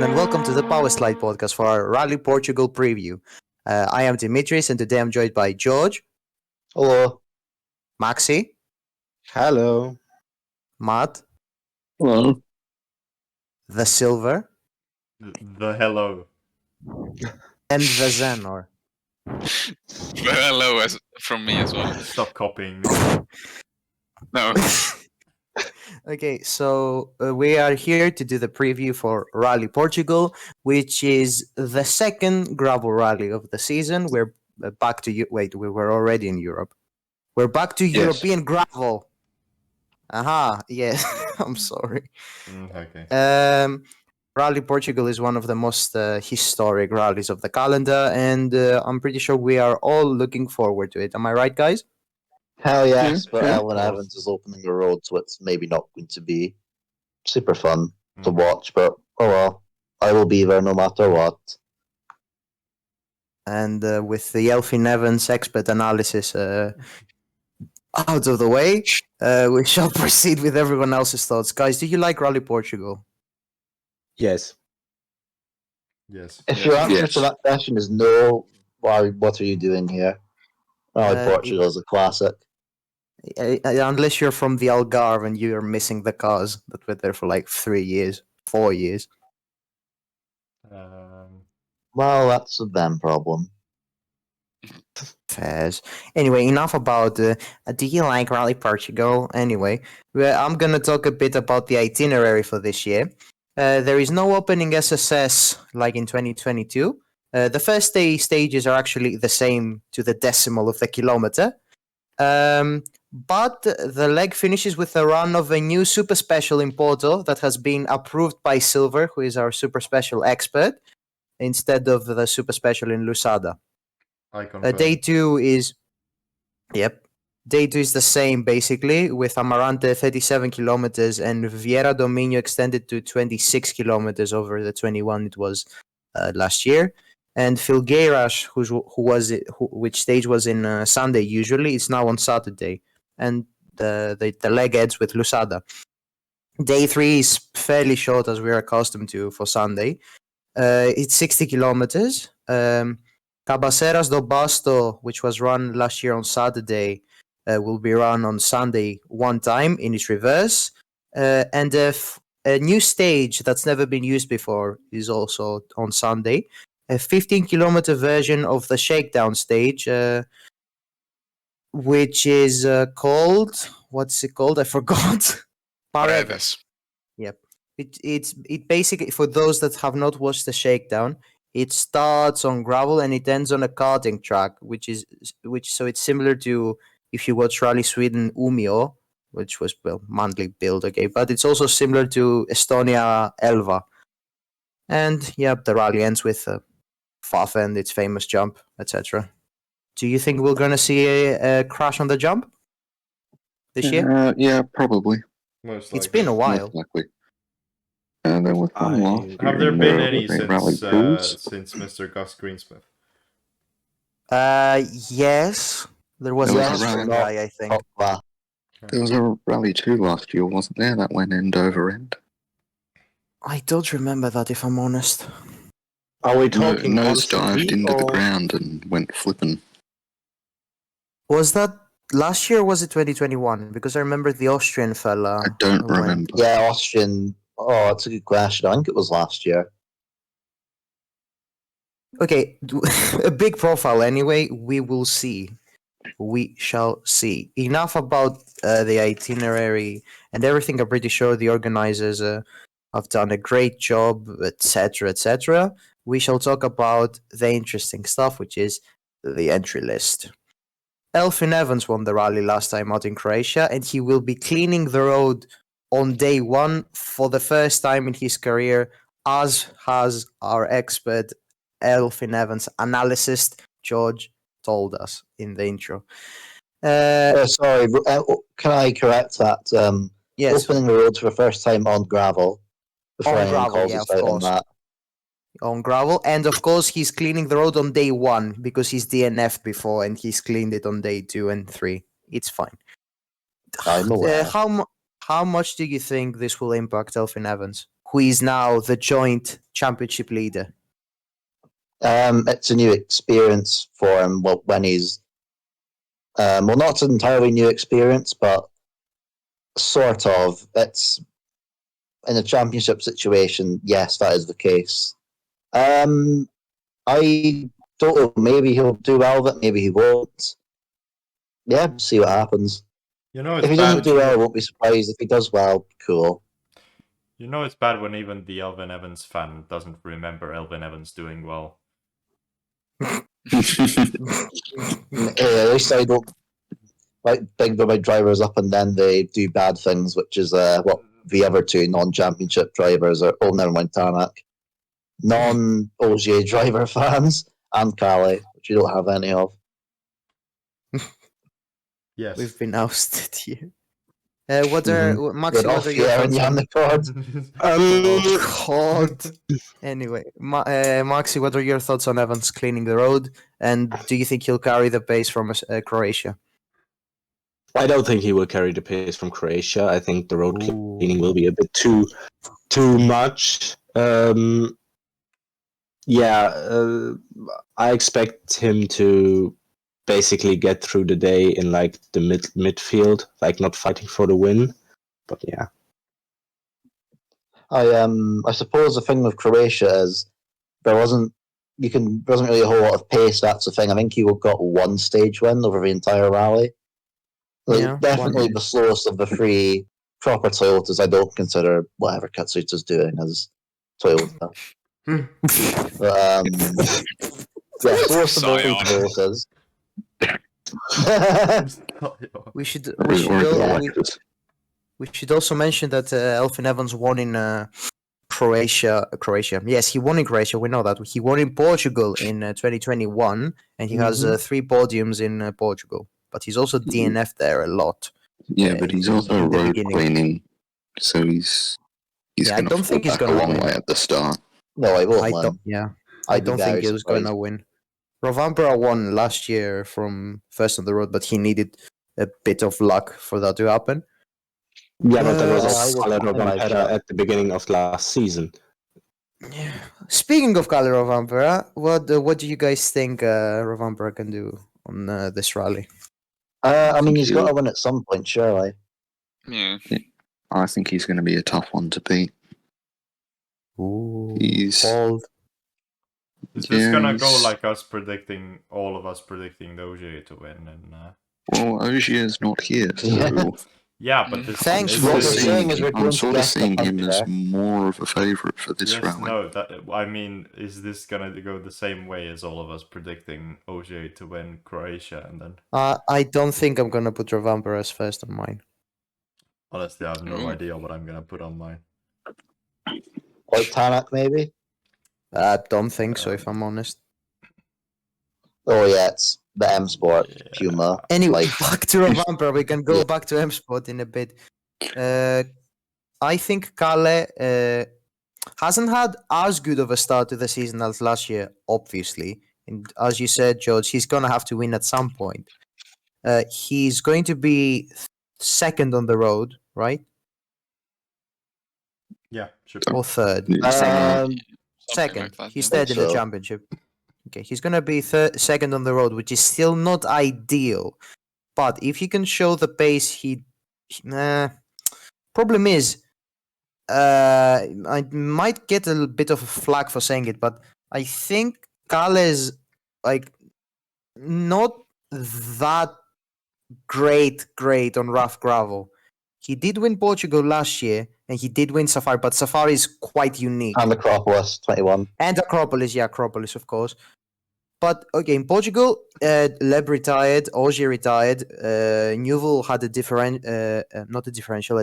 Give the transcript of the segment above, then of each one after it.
everyone, and welcome to the Power Slide podcast for our Rally Portugal preview. I am Dimitris, and today I'm joined by George. Hello. Maxi. Hello. Matt. Hello. The Silver. The hello. And the Zenor. Hello from me as well. Stop copying me. No. Okay, so we are here to do the preview for Rally Portugal, which is the second gravel rally of the season. We're back to wait, we were already in Europe. We're back to European gravel. Aha, yes. I'm sorry. Okay. Rally Portugal is one of the most historic rallies of the calendar, and I'm pretty sure we are all looking forward to it. Am I right, guys? Hell yes, but yeah. Elfyn Evans is opening the road, so it's maybe not going to be super fun to watch, but oh well. I will be there no matter what. And with the Elfyn Evans expert analysis out of the way, we shall proceed with everyone else's thoughts. Guys, do you like Rally Portugal? Yes. Yes. If your answer to that question is no, what are you doing here? Portugal is a classic. Unless you're from the Algarve and you're missing the cars that were there for like 3 years, 4 years. Well, that's a them problem. Fairs. Anyway, enough about do you like Rally Portugal? Anyway, I'm going to talk a bit about the itinerary for this year. There is no opening SSS like in 2022. The first day stages are actually the same to the decimal of the kilometer. But the leg finishes with a run of a new super special in Porto that has been approved by Silver, who is our super special expert, instead of the super special in Lusada. Day 2 is the same basically, with Amarante 37 kilometers and Vieira do Minho extended to 26 kilometers over the 21 it was last year. And Filgueiras, which stage was in Sunday usually, is now on Saturday. And the leg ends with Lusada. Day 3 is fairly short, as we're accustomed to for Sunday. It's 60 kilometers. Cabaceiras do Basto, which was run last year on Saturday, will be run on Sunday one time in its reverse. And a new stage that's never been used before is also on Sunday. A 15-kilometer version of the shakedown stage, which is called... What's it called? I forgot. Paredes. Yep. It basically, for those that have not watched the shakedown, it starts on gravel and it ends on a karting track, so it's similar to if you watch Rally Sweden Umeå, which was monthly build, okay, but it's also similar to Estonia Elva. And the rally ends with Fafe and its famous jump, etc. Do you think we're going to see a crash on the jump this year? Yeah, probably. Most likely. It's been a while. Most likely. There was one last year. Have there been any Rally since Mr. Gus Greensmith? Yes. There was a guy, I think. There was a Rally 2 last year, wasn't there? That went end over end. I don't remember that, if I'm honest. Are we talking nose dived into the ground and went flipping? Was that last year or was it 2021? Because I remember the Austrian fella. I don't remember. Yeah, Austrian. Oh, that's a good question. I think it was last year. Okay, a big profile anyway. We will see. We shall see. Enough about the itinerary and everything. I'm pretty sure the organizers have done a great job, etc., etc. We shall talk about the interesting stuff, which is the entry list. Elfyn Evans won the rally last time out in Croatia, and he will be cleaning the road on day 1 for the first time in his career, as has our expert Elfyn Evans analyst George told us in the intro. Sorry, can I correct that? Yes. Opening the road for the first time on gravel. On gravel, yeah, of course. On gravel, and of course he's cleaning the road on day 1 because he's DNF'd before and he's cleaned it on day 2 and 3. It's fine. I'm aware. How much do you think this will impact Elfyn Evans? who is now the joint championship leader? It's a new experience for him. Well, when he's not an entirely new experience, but sort of. It's in a championship situation. Yes, that is the case. I don't know. Maybe he'll do well with it. Maybe he won't. Yeah, we'll see what happens. You know, If it's he doesn't bad. do well, I won't be surprised. If he does well, cool. You know, it's bad when even the Elfyn Evans fan doesn't remember Elfyn Evans doing well. At least I don't like big my drivers up and then they do bad things, which is what the other two non-championship drivers are. Oh, never mind, Tanak. Non-OGA driver fans and Kalle, which you don't have any of. Yes. We've been ousted here. What are Maxi? Get What off are your here and thoughts you're on on? the cord. God. Anyway, Maxi, what are your thoughts on Evans cleaning the road? And do you think he'll carry the pace from Croatia? I don't think he will carry the pace from Croatia. I think the road Ooh. cleaning will be a bit too much. I expect him to basically get through the day in like the midfield, like not fighting for the win. But yeah. I suppose the thing with Croatia is there wasn't really a whole lot of pace. That's the thing. I think he got one stage win over the entire rally. Like, Yeah, definitely one. the slowest of the three proper Toyotas. I don't consider whatever Katsuta's doing as Toyota. But slowest of the three Toyotas. We should Or we should also mention that Elfyn Evans won in Croatia. Yes, he won in Croatia. We know that. He won in Portugal in 2021, and he has 3 podiums in Portugal. But he's also DNF'd there a lot. Yeah, but he's also in the road beginning. cleaning, so he's Yeah, I going don't to think fall he's back a gonna long win. way at the start. No, I won't I win. don't. Yeah, I'd I be don't think very he was gonna surprised. win. Rovanpera won last year from first on the road, but he needed a bit of luck for that to happen. Yeah, but there was I also will Kalle put my Rovanpera shot. at the beginning of last season. Yeah. Speaking of Kalle Rovanpera, what do you guys think Rovanpera can do on this rally? I mean, think he's got to he'll- win at some point, surely. Yeah. I think he's going to be a tough one to beat. Ooh, He's bold. Is this gonna go he's- like all of us predicting the OGA to win? And well, Ogier's not here, so yeah, but this Thanks is for What we're this. saying is we're I'm going sort to of guess the seeing him punch as there. more of a favourite for this yes, rally. no. I mean, is this gonna go the same way as all of us predicting OGA to win Croatia? And then I don't think I'm gonna put Rovanpera as first on mine. honestly, I have no Ooh. idea what I'm gonna put on mine. Like Tanak, maybe? I don't think so, if I'm honest. Oh, yeah, it's the M Sport, Yeah. Puma. Anyway, Like, back to Rovanpera. We can go Yeah. back to M Sport in a bit. I think Kalle hasn't had as good of a start to the season as last year, obviously. And as you said, George, he's going to have to win at some point. He's going to be second on the road, right? Yeah, sure. Or third? Yeah. Second. Something Second. like that, He's yeah. third in the So. championship. Okay, he's going to be second on the road, which is still not ideal. But if he can show the pace, problem is, I might get a bit of a flack for saying it, but I think Kalle is like not that great on rough gravel. He did win Portugal last year, and he did win Safari, but Safari is quite unique. and Acropolis, 21. And Acropolis, Acropolis, of course. But okay, in Portugal, Leb retired, Ogier retired, Neuville had a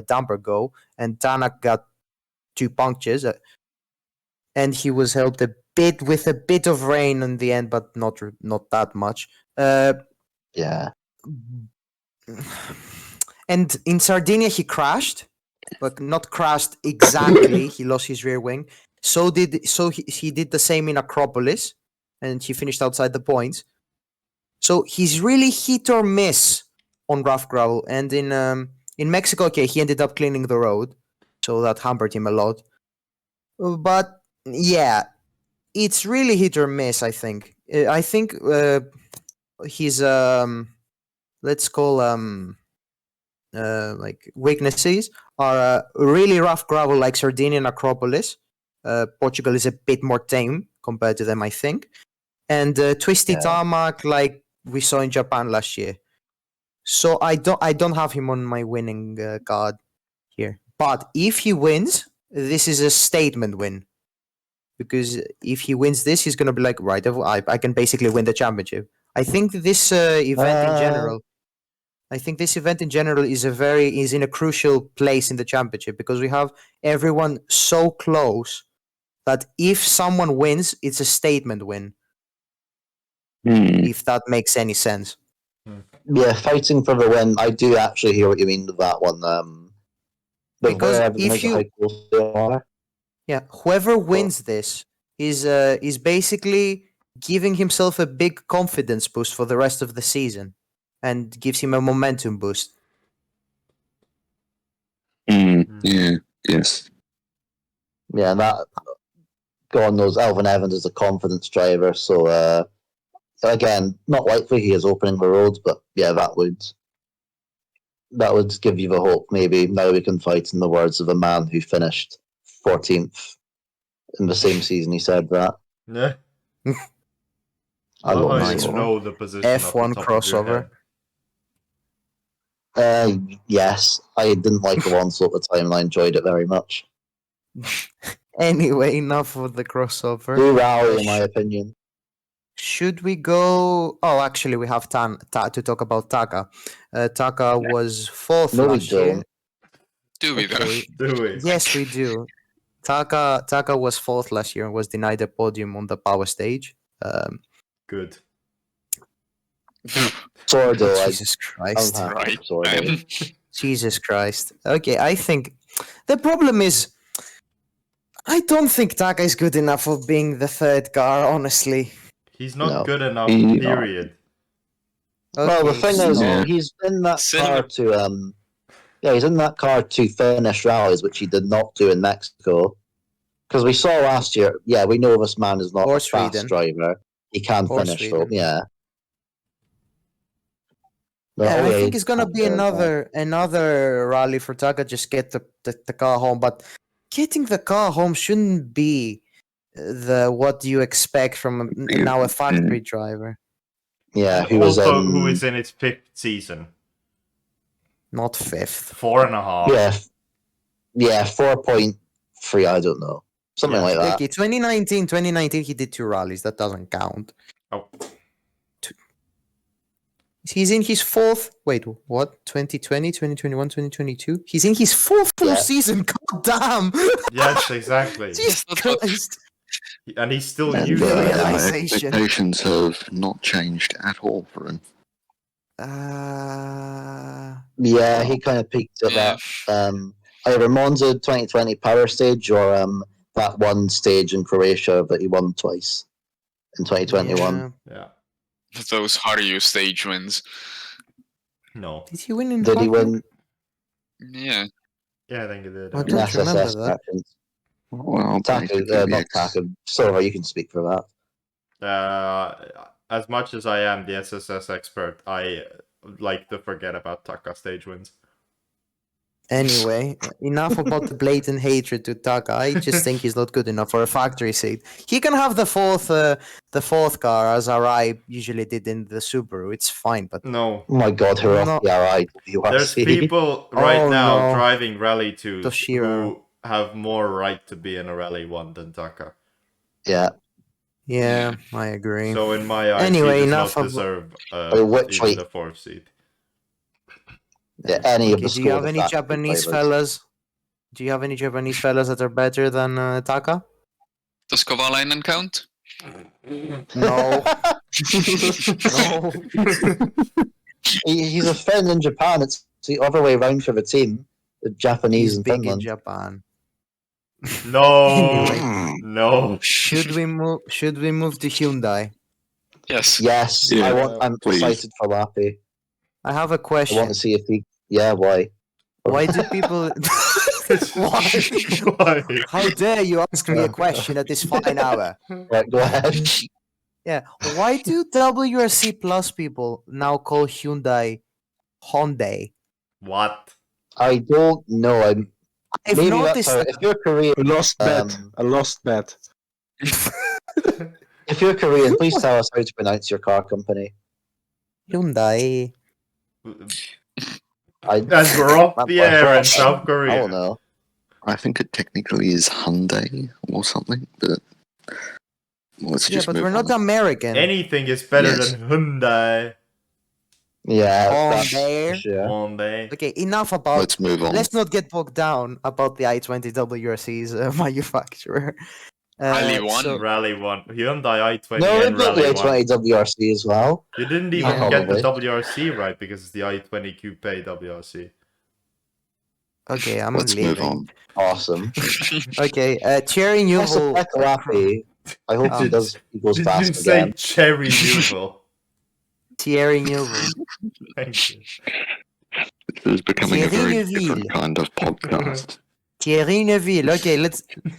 damper go, and Tanak got 2 punctures, and he was helped a bit with a bit of rain in the end, but not that much. Yeah. And in Sardinia, he crashed, but not crashed exactly. He lost his rear wing. So he did the same in Acropolis, and he finished outside the points. So he's really hit or miss on rough gravel. And in Mexico, okay, he ended up cleaning the road, so that hampered him a lot. But yeah, it's really hit or miss. I think. I think his let's call like weaknesses are really rough gravel like Sardinia and Acropolis. Portugal is a bit more tame compared to them, I think, and twisty tarmac like we saw in Japan last year. So I don't have him on my winning card here. But if he wins, this is a statement win. Because if he wins this, he's gonna be like, right, I can basically win the championship. I think this event in general. I think this event in general is in a crucial place in the championship because we have everyone so close that if someone wins, it's a statement win. If that makes any sense. Yeah, fighting for the win. I do actually hear what you mean with that one. Because if you, whoever wins this is basically giving himself a big confidence boost for the rest of the season, and gives him a momentum boost. Yeah. Yes. Yeah, and that God knows Elfyn Evans is a confidence driver, so again, not likely he is opening the roads, but yeah, that would give you the hope. Maybe now we can fight, in the words of a man who finished 14th in the same season he said that. Yeah. I love how this you one. know the position F1 off the top of your crossover. head. Yes, I didn't like Alonso at the time, and I enjoyed it very much. Anyway, enough of the crossover. Do rally, in my opinion. Should we go? Oh, actually, we have to talk about Taka. Taka was fourth No, we last year. don't. Do we though? Okay. Do we? Yes, we do. Taka was fourth last year and was denied a podium on the power stage. Good. Sordo, Jesus Christ. I'm happy Right. for Sordo. Jesus Christ. Okay, I think the problem is I don't think Taka is good enough for being the third car, honestly. He's not No. good enough, He- period. Well, the Okay, thing so- is, Yeah. he's in that Cinema- car to he's in that car to finish rallies, which he did not do in Mexico. Because we saw last year, we know this man is not Or a fast Sweden. driver. He can Or finish, Sweden. though. Yeah. Yeah, I think it's gonna can't be do it. another rally for Taka. Just get the car home, but getting the car home shouldn't be what you expect from now a factory driver. Yeah, And who was also, who is in its fifth season? Not fifth. 4.5. Yeah, 4.3. I don't know, something Yeah. like that. Okay, 2019 he did 2 rallies. That doesn't count. Oh. He's in his fourth. Wait, what? 2020, 2021, 2022? He's in his fourth full Yeah. season. God damn! Yes, exactly. Jesus That's what- Christ! And he's still And using the it. my realization. expectations have not changed at all for him. Yeah, he kind of peaked at Yeah. that either Monza 2020 power stage or that one stage in Croatia that he won twice in 2021. Yeah. Yeah. Those Harju stage wins. No. Did he win in Did he Hungary? win Yeah. Yeah, I think it did. I yeah. don't remember SSS that. sections? Well, Taka, basically, not Taka. Sorry, you can speak for that. As much as I am the SSS expert, I like to forget about Taka stage wins. Anyway, enough about the blatant hatred to Taka. I just think he's not good enough for a factory seat. He can have the fourth car as Arai usually did in the Subaru. It's fine, but No. Oh my God, who No. off the RI There's WRC? people right Oh, now no. driving Rally 2s Toshiro. who have more right to be in a Rally 1 than Taka. Yeah. yeah, I agree. So in my eyes, Anyway, he does enough not of- deserve which even way- the fourth seat. Yeah, any of Okay, the do you have Skoda any factory Japanese drivers. fellas? Do you have any Japanese fellas that are better than Taka? Does Kovalainen count? No. No. He's a friend in Japan. It's the other way around for the team. The Japanese He's in big in Finland. Japan. No. Anyway. No. Should we move to Hyundai? Yes. Yes, Yeah, I'm please. excited for Lappi. I have a I question. want to see if he. Yeah, why? Why do people Why? How dare you ask me a question at this fine hour? Right, go ahead. Yeah. Why do WRC Plus people now call Hyundai Honday? What? I don't know. I've Maybe noticed that's how, if you're Korean. A lost bet. Um, A lost bet. If you're Korean, please tell us how to pronounce your car company. Hyundai. As we're off the air in South I Korea. don't know. I think it technically is Hyundai or something, but let's Yeah, just but move we're not on. American. Anything is better Yes. than Hyundai. Yeah, that's Honday. for sure. Hyundai. Okay, enough about. Let's move on. Let's not get bogged down about the i20 WRC's manufacturer. Rally 1. so- Rally 1. Hyundai i20 No, and we've got the Rally 1. i20 WRC as well. You didn't Yeah. even get the Probably. WRC right because it's the i20 Coupe WRC. okay, I'm Let's move leaving. on. Awesome. Okay, Thierry Also, Neuville. like Lappi, I hope he goes Did fast you say again. Cherry Neuville? Thierry Neuville. Thank you. This is becoming a Thierry very Neuville. different kind of podcast. Thierry Neuville. Okay,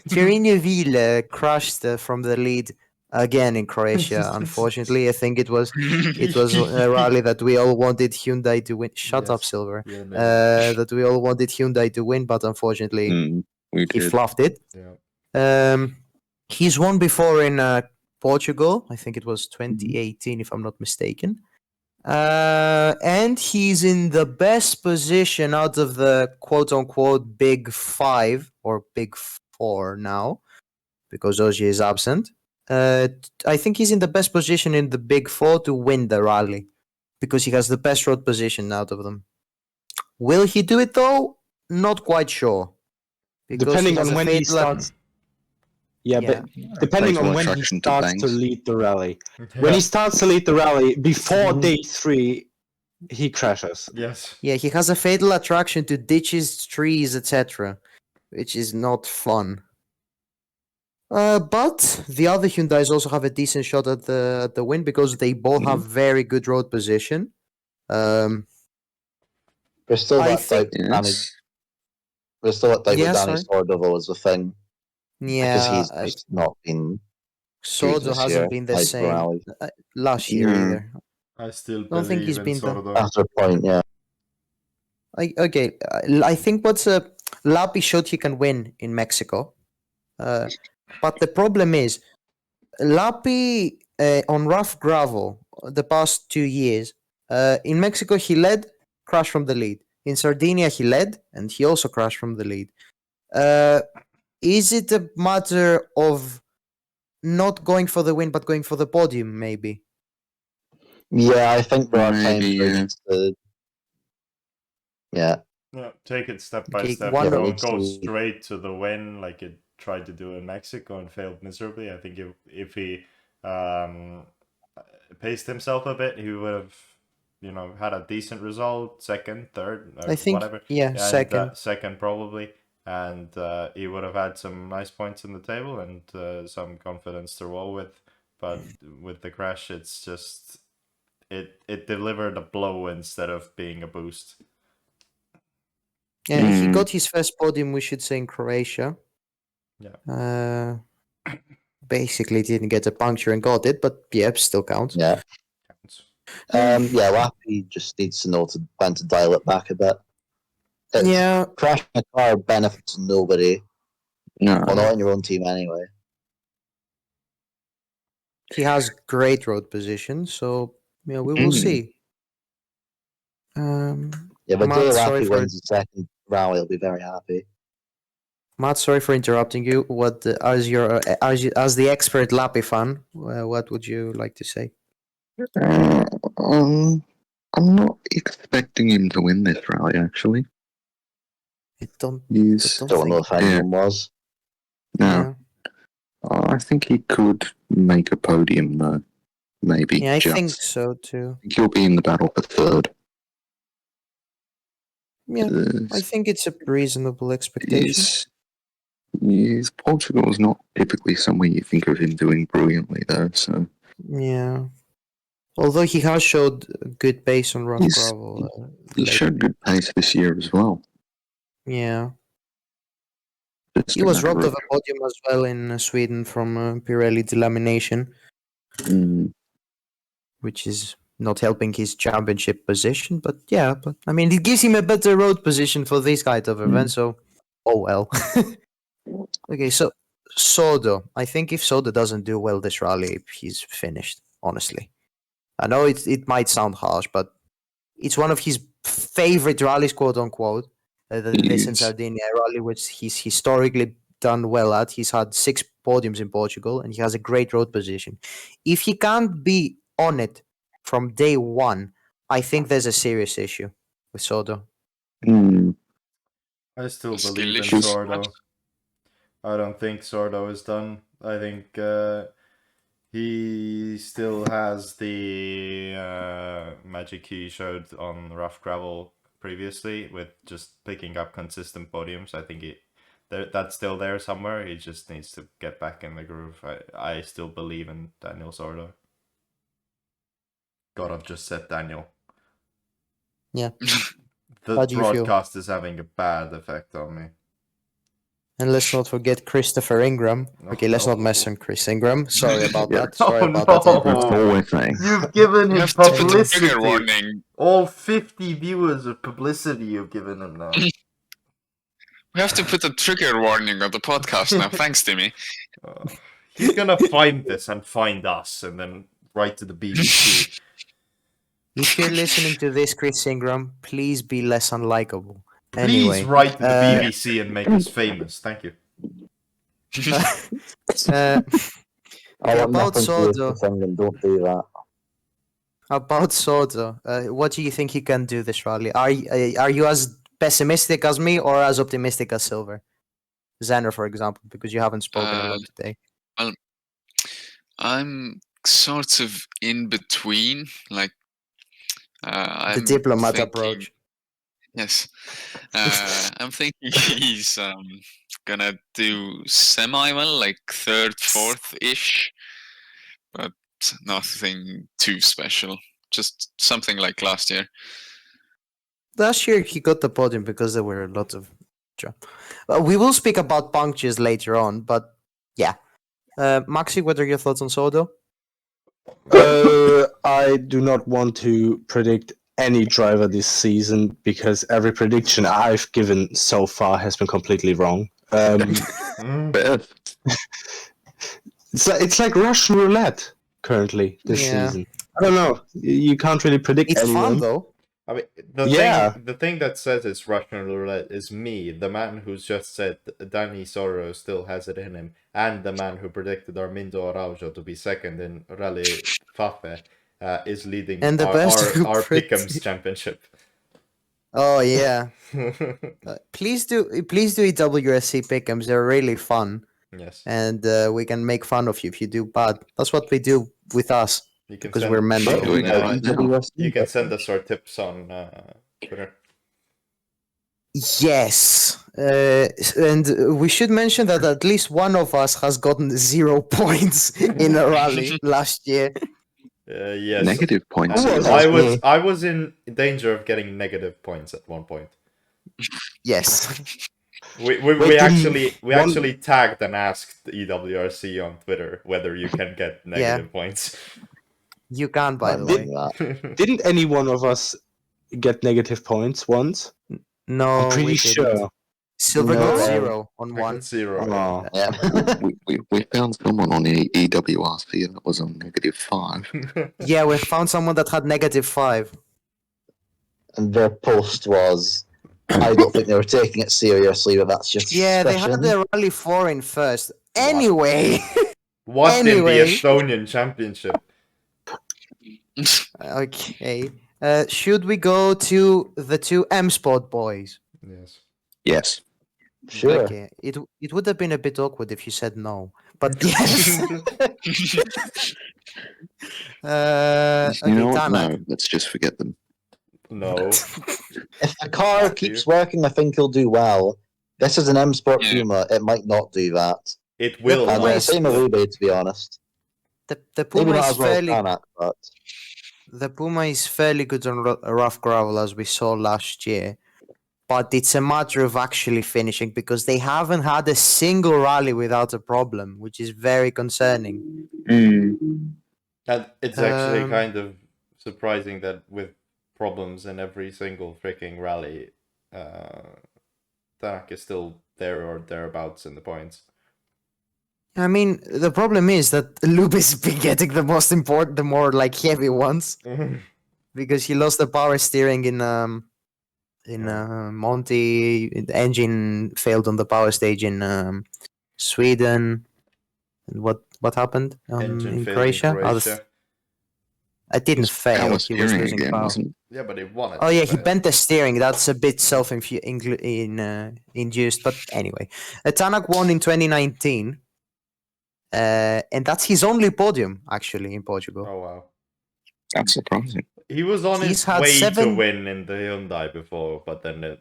Thierry Neuville crashed from the lead again in Croatia. Unfortunately, I think it was a rally that we all wanted Hyundai to win. Shut up, Yes. Silver. Yeah, no. That we all wanted Hyundai to win, but unfortunately, We he did. fluffed it. Yeah. He's won before in Portugal. I think it was 2018, if I'm not mistaken. And he's in the best position out of the quote-unquote big five or big four now, because Ogier is absent. I think he's in the best position in the big four to win the rally, because he has the best road position out of them. Will he do it though? Not quite sure. Because Depending he has on a when he fatal- starts. Yeah, Yeah. but depending Fatal on when he attraction to starts to bangs. lead the rally. When he starts to lead the rally, before day 3, he crashes. Yes. Yeah, he has a fatal attraction to ditches, trees, etc., which is not fun. But the other Hyundais also have a decent shot at the win because they both have very good road position. We're still I that think- doubt Danny. Yes. We're still at doubt Yeah, with Danny sorry. Sordo as a thing. Because Yeah, he's just not been Sordo this hasn't year, been the like same rally. last year Yeah. either. I still Don't think believe he's in been the- Sordo. After a point, yeah. I think Lappi showed he can win in Mexico. But the problem is, Lappi on rough gravel the past 2 years, in Mexico he led, crashed from the lead. In Sardinia he led, and he also crashed from the lead. Is it a matter of not going for the win, but going for the podium, maybe? Yeah, I think there are times Maybe, where yeah. it's yeah. Yeah, take it step by Okay, step. one- Don't go Yeah, straight to the win like it tried to do in Mexico and failed miserably. I think if he paced himself a bit, he would have, had a decent result, second, third, or I think, whatever. yeah, And, second. second probably, and he would have had some nice points in the table and some confidence to roll with. But with the crash, it's just it delivered a blow instead of being a boost. Yeah, he Mm. got his first podium, we should say, in Croatia. Yeah. Basically didn't get a puncture and got it, but yeah, still counts. Yeah. Yeah, Lappi just needs to know when to dial it back a bit. It's, Yeah, crashing a car benefits nobody. No. Well, not in your own team anyway. he has great road position, so yeah, we will Mm. see. Yeah, but Matt, Day sorry Lappi for- wins the second rally, he'll be very happy. Matt, sorry for interrupting you. What as the expert Lappi fan, what would you like to say? I'm not expecting him to win this rally, actually. I don't. He's... Don't Don't know if anyone was. No. Yeah, I think he could make a podium, though. Maybe. yeah, I just. think so too. I think he'll be in the battle for third. Yeah, I think it's a reasonable expectation. Portugal is not typically somewhere you think of him doing brilliantly, though. So Yeah. Although he has showed good pace on rough He's- gravel. he lately. showed good pace this year as well. Yeah. Just He a was matter robbed of- of a podium as well in Sweden from Pirelli delamination, Mm, which is not helping his championship position. But yeah, but I mean, it gives him a better road position for this kind of event. So, oh well. Okay, so Sordo. I think if Sordo doesn't do well this rally, he's finished. Honestly, I know it might sound harsh, but it's one of his favorite rallies, quote unquote. This in Yes. Sardinia rally, which he's historically done well at. He's had 6 podiums in Portugal, and he has a great road position. If he can't be on it from day one, I think there's a serious issue with Sordo. mm, I still Skill believe in issue. Sordo. I don't think Sordo is done. I think he still has the magic he showed on rough gravel previously with just picking up consistent podiums. I think that's still there somewhere. He just needs to get back in the groove. I still believe in Daniel Sordo. God, I've just said Daniel. Yeah. The How do you feel? broadcast is having a bad effect on me. And let's not forget Christopher Ingram. Okay, let's not mess on Chris Ingram. Sorry about Yeah. that. Sorry Oh, about no. that. that's Ingram. all we're saying. You've given You him have to put a trigger publicity. warning. All 50 viewers of publicity you've given him now. We have to put a trigger warning on the podcast now. Thanks, Dimi. He's gonna find this and find us and then write to the BBC. If you're listening to this, Chris Ingram, please be less unlikable. Please Anyway, write to the BBC and make us famous. Thank you. uh, I want about nothing to do with Sordo. Chris Ingram, don't do that. About Sordo, what do you think he can do this rally? Are you as pessimistic as me or as optimistic as Silver? Xander, for example, because you haven't spoken a lot today. I'm sort of in between. Like, The diplomat approach. Yes. I'm thinking he's gonna do semi well, like third, fourth ish, but nothing too special. Just something like last year. Last year he got the podium because there were a lot of. We will speak about punctures later on, but yeah. Maxi, what are your thoughts on Sordo? I do not want to predict any driver this season because every prediction I've given so far has been completely wrong. Beth. It's like Russian roulette currently this Yeah. season. I don't know. You can't really predict It's anyone. fun though. I mean, Yeah. the thing that says it's Russian roulette is me, the man who's just said Danny Sordo still has it in him, and the man who predicted Armindo Araujo to be second in Rally Fafe is leading And the best who our pred- Pickems championship. Oh yeah. Please do eWRC pickems. They're really fun, Yes, and we can make fun of you if you do bad. That's what we do with us you can because send, we're mental. Doing it right now. you can send us our tips on Twitter. Yes, and we should mention that at least one of us has gotten 0 points in a rally last year. Yes, Negative points. Who was as it? I was in danger of getting negative points at one point. Yes. We Wait, actually one- actually tagged and asked eWRC on Twitter whether you can get negative points. You can, by the way. Didn't any one of us get negative points once? No, I'm pretty we didn't. sure. Silver No, got um, 0 on I one. got 0. Oh. Yeah. we found someone on eWRC that was on -5. Yeah, we found someone that had -5. And their post was, I don't think they were taking it seriously, but that's just Yeah, they had suspicion. the Rally 4 in first. Anyway, What in Anyway. the Estonian championship? okay. Should we go to the 2 M Sport boys? Yes. Yes. Sure. Okay. It would have been a bit awkward if you said no, but yes. You know what? Tanak. No, let's just forget them. No. If the car Matthew. keeps working, I think he'll do well. This is an M Sport Yeah. Puma. It might not do that. It will. And Puma the is- same with Loubet, to be honest. The Maybe Puma not is as well as fairly Tanak, but the Puma is fairly good on rough gravel as we saw last year. but it's a matter of actually finishing because they haven't had a single rally without a problem, which is very concerning. And it's actually Um, kind of surprising that with problems in every single freaking rally, Tanak is still there or thereabouts in the points. I mean, the problem is that Loubet's been getting the most important, the more like heavy ones, because he lost the power steering in Monty. The engine failed on the power stage in Sweden. And what happened Engine in failed in Croatia? Croatia. I didn't fail. Power He was steering losing again, power. wasn't it? Yeah, but it won it. Oh yeah, he bent the steering. That's a bit induced. But anyway, Tanak won in 2019, and that's his only podium actually in Portugal. Oh wow. That's surprising. He was on He's his had way to 7 win in the Hyundai before, but then the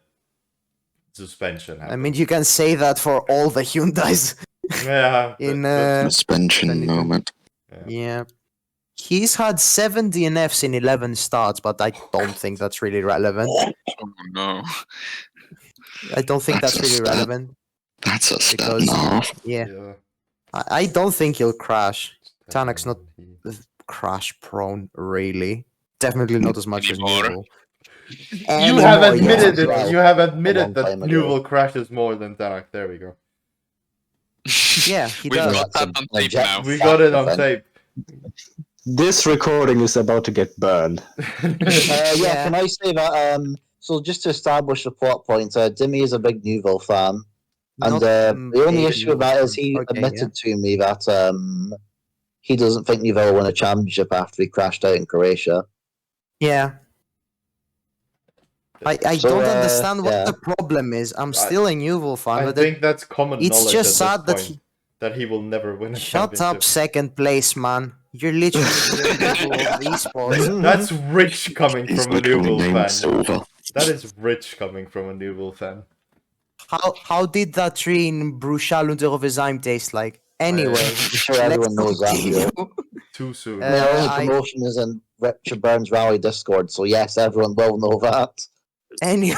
suspension happened. I mean, you can say that for all the Hyundais yeah. in. Suspension 22. moment. Yeah. He's had 7 DNFs in 11 starts, but I don't think that's really relevant. Oh no. I don't think That's that's a really stat. relevant. That's a step Because- and a half. Yeah. I don't think he'll crash. Tanak's not crash prone, really. Definitely not as much as Anymore. Neuville. You have Anymore, yeah. admitted it. Well, You have a admitted long that time ago. Neuville crashes more than Tanak. There we go. Yeah, he We've does. got that on tape Jack- now. We got it on Fact, tape. This recording is about to get burned. yeah, Yeah. can I say that? So just to establish the plot point, Dimi is a big Neuville fan, and Not, the only a issue with that is Neuville he fan. Okay, admitted to me that he doesn't think Neuville will win a championship after he crashed out in Croatia. Yeah. I So, don't understand what yeah. the problem is. I'm still a Neuville fan, I but think that's common it's knowledge just at sad this that point, that he will never win a shut championship. up, second place, man. You're literally the Neuville of esports. That's rich coming He's from a literally Neuville named fan. Silver. That is rich coming from a Neuville fan. How did that tree in Bruchal unter Overheim taste like? Anyway, I'm sure everyone knows that. continue. Joe. Too soon. Uh, The only I- promotion is in Richard Burns Rally Discord, so yes, everyone will know that. Anyway,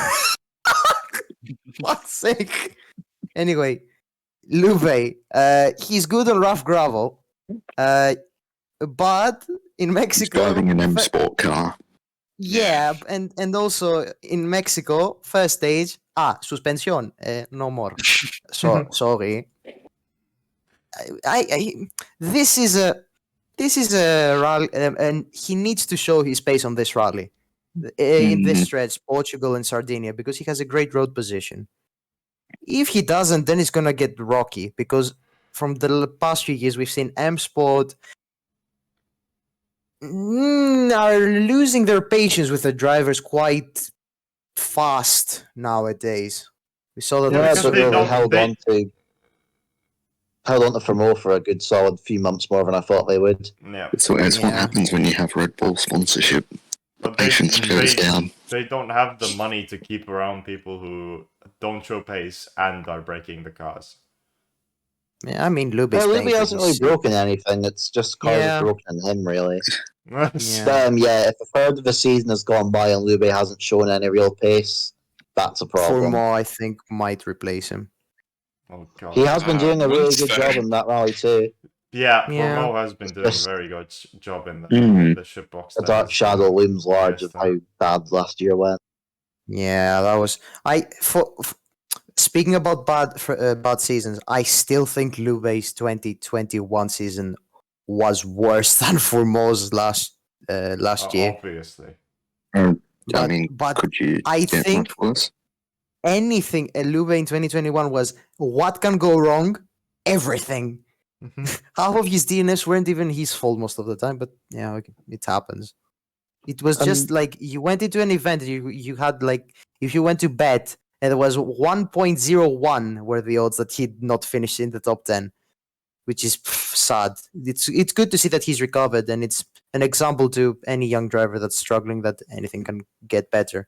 fuck's sake. Anyway, Loubet, he's good on rough gravel, but in He's Mexico, driving an M Sport car. yeah, and also in Mexico, first stage, suspension, no more. Sorry. This is a rally, and he needs to show his pace on this rally. In this stretch, Portugal and Sardinia, because he has a great road position. If he doesn't, then it's gonna get rocky because from the past few years we've seen M Sport are losing their patience with the drivers quite fast nowadays. We saw that. Yeah, with that's what they really don't- held they- on to Fourmaux for a good solid few months more than I thought they would. Yeah. So it's what Yeah. happens when you have Red Bull sponsorship. But Patience goes down. they don't have the money to keep around people who don't show pace and are breaking the cars. Yeah, I mean, Loubet's Well, paying Loubet for hasn't his really seat. broken anything. It's just cars Yeah. broken in him, really. Yeah. If a third of the season has gone by and Loubet hasn't shown any real pace, that's a problem. Fourmaux, I think, might replace him. Oh god. He has been doing a really good Munster. job in that rally too. Yeah, Yeah. Fourmaux has been doing a Just- very good job in Mhm. the ship box. The that dark is, shadow looms large of Fiesta. how bad last year went. Yeah, that was speaking about bad seasons. I still think Loubet's 2021 season was worse than Fourmaux's last year. Obviously. I But- mean, but could you I get think- much worse? Anything Loubet in 2021 was what can go wrong? Everything. Half of his DNFs weren't even his fault most of the time, but yeah, okay, it happens. It was just like you went into an event, you had like if you went to bet and it was 1.01 were the odds that he'd not finish in the top 10, which is sad. It's good to see that he's recovered, and it's an example to any young driver that's struggling that anything can get better.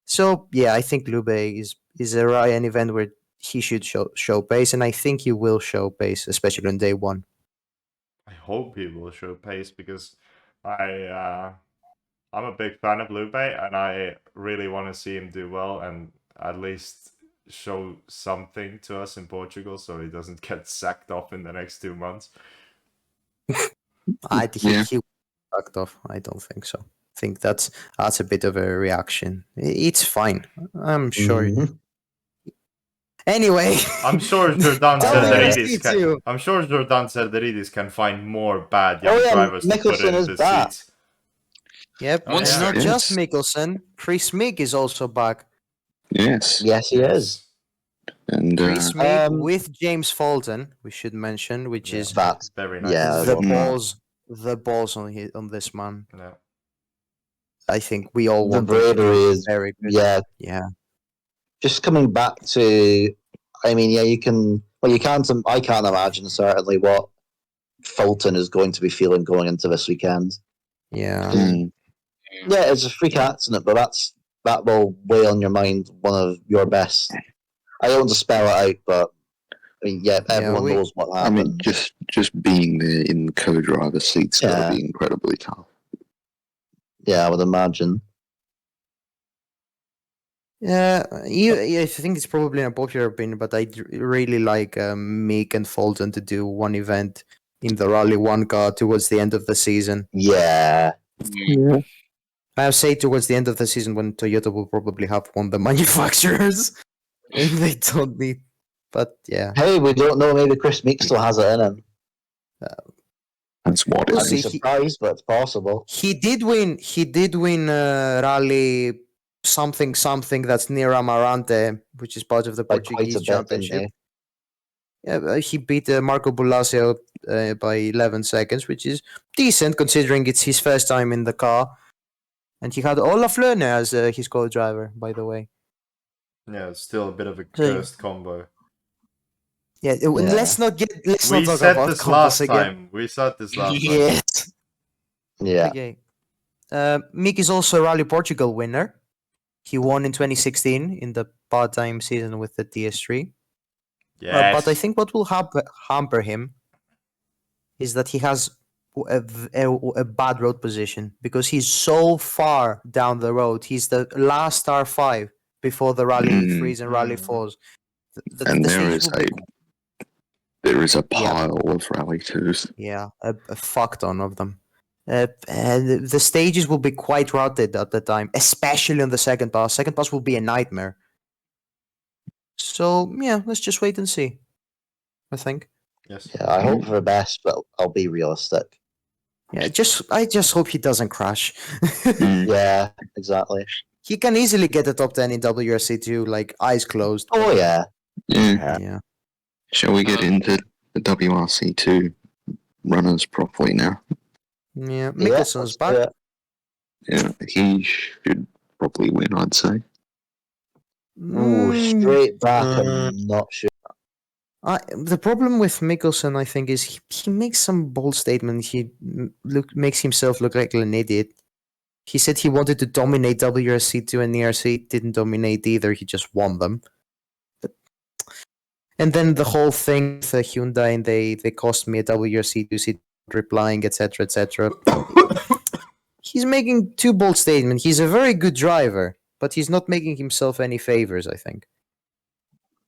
So yeah, I think Loubet is an event where he should show pace, and I think he will show pace, especially on day one. I hope he will show pace because I I'm a big fan of Loubet, and I really want to see him do well and at least show something to us in Portugal, so he doesn't get sacked off in the next 2 months. I think he fucked off. I don't think so. I think that's a bit of a reaction. It's fine. I'm sure. Mhm. Anyway, I'm sure Jordan Tell me Cerderidis what you- I'm sure Jordan Cerderidis can find more bad young Oh, yeah, drivers to put Mikkelsen is in the back. seats. yep. Oh, and yeah. not just Yes. Mikkelsen. Kris Meeke is also back. Yes. Yes, he is. And Kris Meeke with with James Fulton, we should mention, which Yeah. is That's Very nice. yeah, to the see. balls on this man. Yeah. I think we all the want him to do bravery is very good. yeah. Just coming back to, I mean, yeah, you can. Well, you can't. I can't imagine certainly what Fulton is going to be feeling going into this weekend. Yeah. Yeah, it's a freak accident, but that will weigh on your mind. One of your best. I don't want to spell it out, but I mean, yeah, everyone we- knows what I happened. mean, just being there in the co-driver seat's got Yeah. to be incredibly tough. Yeah, I would imagine. Yeah, I think it's probably an unpopular opinion, but I really like Meeke and Fulton to do one event in the Rally 1 car towards the end of the season. Yeah, Mm. I'll say towards the end of the season when Toyota will probably have won the manufacturers and they don't need. But yeah, hey, we don't know. Maybe Kris Meeke still has it in him. That's what We'll I'd it be see. is. surprised, but it's possible. he did win. He did win Rally something that's near Amarante, which is part of the Like quite Portuguese a bit, didn't championship. he? Yeah, he beat Marco Bulacia by 11 seconds, which is decent considering it's his first time in the car. And he had Olaf Lerner as his co-driver, by the way. Yeah, it's still a bit of a So- cursed combo. Yeah, let's not We talk said about this combos last again. time. We said this last time. Yes. Yeah. Okay. Mick is also a Rally Portugal winner. He won in 2016 in the part-time season with the DS3. Yes. But I think what will hamper him is that he has a bad road position because he's so far down the road. He's the last R5 before the Rally 3s and Rally 4s. And The there stages is will be there is a pile of Rally 2s. Yeah, a fuck ton of them. And the stages will be quite rutted at the time, especially on the second pass. Second pass will be a nightmare. So, yeah, let's just wait and see. I think. Yes. Yeah, I hope for the best, but I'll be realistic. Yeah, I just hope he doesn't crash. Yeah, exactly. He can easily get a top 10 in WRC too, like eyes closed. Oh yeah. Yeah. Yeah. Shall we get into the WRC2 runners properly now? Yeah. Yeah, Mikkelsen's let's do back. it. Yeah, he should probably win, I'd say. Ooh, straight back. I'm not sure. The problem with Mikkelsen, I think, is he makes some bold statements. He makes himself look like an idiot. He said he wanted to dominate WRC2 and ERC. Didn't dominate either. He just won them. And then the whole thing with Hyundai, and they cost me a WRC2 seat, replying, etc., etc. He's making two bold statements. He's a very good driver, but he's not making himself any favors, I think.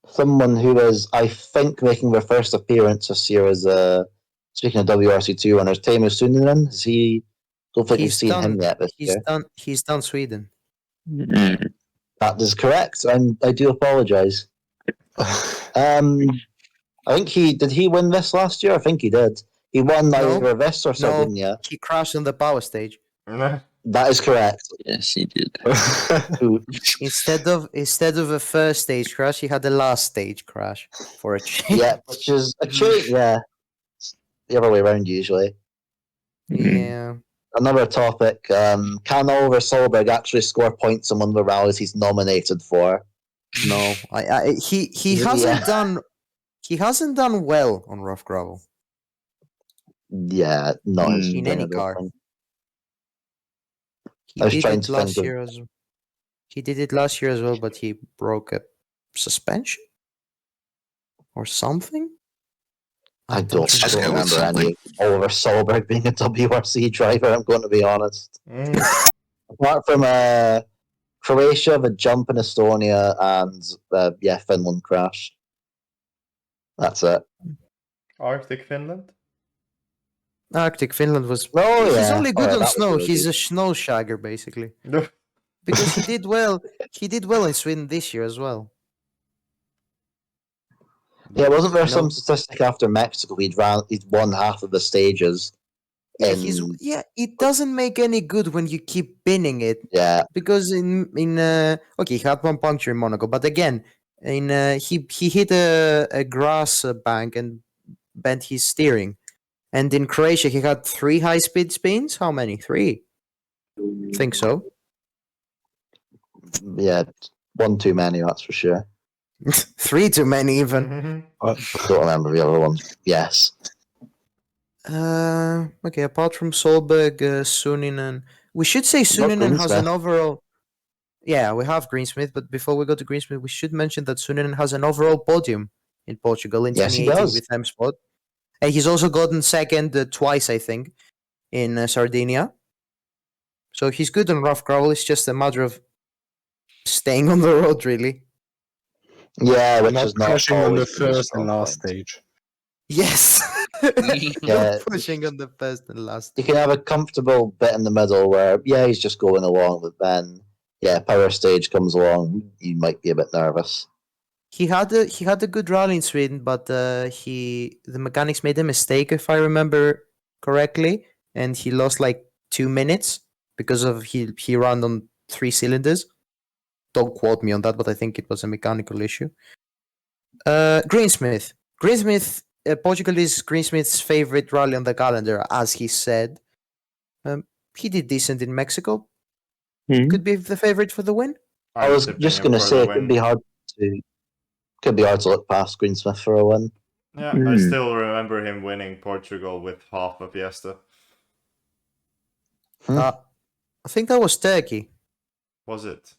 Someone who is, I think, making their first appearance this year is speaking of WRC2 runners, Teemu Suninen. Is he? Don't think we've seen him yet this year. He's done Sweden. That is correct, and I do apologise. I think he win this last year? I think he did. He won either this or Sardinia. He crashed on the power stage. That is correct. Yes, he did. Instead of a first stage crash, he had the last stage crash for a change. Yeah, which is a change. Yeah, it's the other way around usually. Yeah. Another topic: can Oliver Solberg actually score points on one of the rallies he's nominated for? No, he hasn't done well on rough gravel. Yeah, not his In thing, any I don't car. think. He I was did trying it to last think of- year as he did it last year as well, but he broke a suspension or something. I don't Just go with remember something. any Oliver Solberg being a WRC driver. I'm going to be honest. Apart from Croatia, the jump in Estonia, and Finland crash. That's it. Arctic Finland. Arctic Finland was. Oh, He's yeah. only good Oh, yeah, on that was snow. really He's good. a snow shagger, basically. Because he did well. He did well in Sweden this year as well. Yeah, wasn't there No. some statistic after Mexico he'd won half of the stages? Yeah, in, it doesn't make any good when you keep pinning it. Yeah, Because okay, he had one puncture in Monaco, but again, he hit a grass bank and bent his steering. And in Croatia, he had 3 high-speed spins. How many? 3. Think so. yeah, one too many, that's for sure. 3 too many, even. Don't remember the other ones. Yes. Okay, apart from Solberg, Suninen, we should say Suninen has an Greensmith. overall. Yeah, we have Greensmith, but before we go to Greensmith, we should mention that Suninen has an overall podium in Portugal in Yes, he 2018 does. with M-Sport. And he's also gotten second twice, I think, in Sardinia. So he's good on rough gravel. It's just a matter of staying on the road, really. Yeah, which Not is not pushing on the always been a first and strong last point. stage. Yes. Yeah. Not pushing on the first and last. You can have a comfortable bit in the middle where, he's just going along, but then, power stage comes along, you might be a bit nervous. He had a good rally in Sweden, but the mechanics made a mistake, if I remember correctly, and he lost like 2 minutes because of he ran on 3 cylinders. Don't quote me on that, but I think it was a mechanical issue. Greensmith, Portugal is Greensmith's favorite rally on the calendar, as he said. He did decent in Mexico. Could be the favorite for the win. I was just going to say, it could be hard to look past Greensmith for a win. Yeah, I still remember him winning Portugal with half a Fiesta. I think that was Turkey. Was it?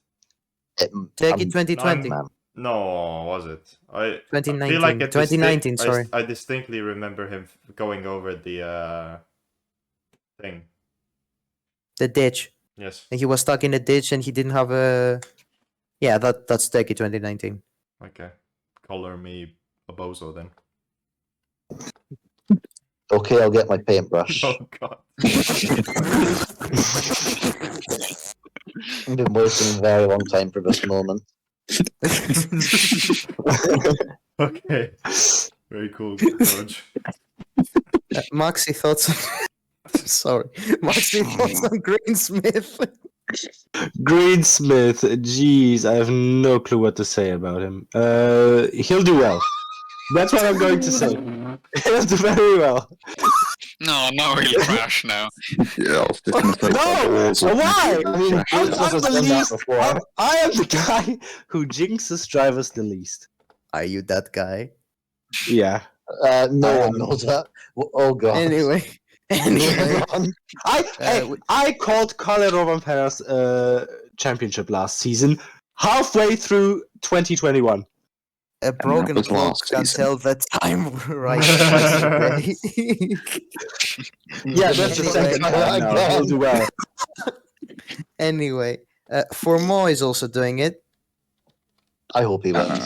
Turkey 2020. No, was it? I 2019. feel like 2019, sorry. I distinctly remember him going over the thing. The ditch. Yes. And he was stuck in a ditch and he didn't have a... Yeah, that's Turkey 2019. Okay. Color me a bozo then. Okay, I'll get my paintbrush. Oh god. I've been waiting a very long time for this moment. Okay. Very cool, George. Maxi thoughts on... Sorry. Maxi thoughts on Greensmith. Greensmith, jeez, I have no clue what to say about him. He'll do well. That's what I'm going to say. He'll do very well. No, he'll crash now. Yeah, I was just gonna say No! Why? I mean, I'm Bruce has the done that least. before. I am the guy who jinxes drivers the least. Are you that guy? Yeah. No one knows that. Oh god. Anyway. I called Kalle Rovanpera's championship last season, halfway through 2021. A broken was clock last can season. tell the time right twice a day. Yeah, that's the second time now. He'll do well. Anyway, Fourmaux is also doing it. I hope he wins.